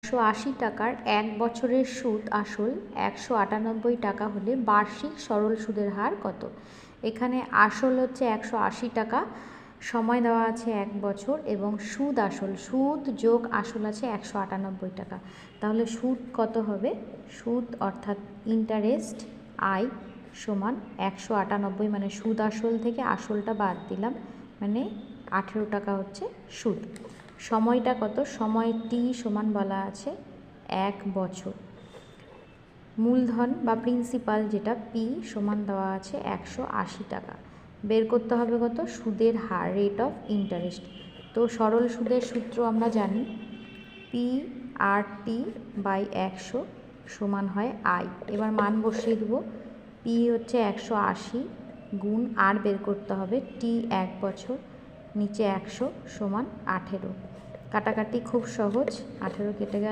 180 টাকার 1 বছরের সুদ আসল 198 টাকা হলে বার্ষিক সরল সুদের হার কত? এখানে আসল হচ্ছে 180 টাকা, সময় দেওয়া আছে 1 বছর এবং সুদ যোগ আসল আছে 198 টাকা। তাহলে সুদ কত হবে? সুদ অর্থাৎ ইন্টারেস্ট আই সমান 198, মানে সুদ আসল থেকে আসলটা বাদ দিলাম, মানে 18 টাকা হচ্ছে সুদ। সময়টা কত? সময় টি সমান বলা আছে 1 বছর। মূলধন বা প্রিন্সিপাল যেটা পি সমান দেওয়া আছে 180 টাকা। বের করতে হবে কত? সুদের হার, রেট অফ ইন্টারেস্ট। তো সরল সুদের সূত্র আমরা জানি, পি আর টি বাই 100 সমান হয় আই। এবার মান বসিয়ে দেবো। পি হচ্ছে 180 গুণ আর বের করতে হবে টি 1 বছর, নিচে 100 সমান 18। কাটাকাটি খুব সহজ, 18 কেটে গেল।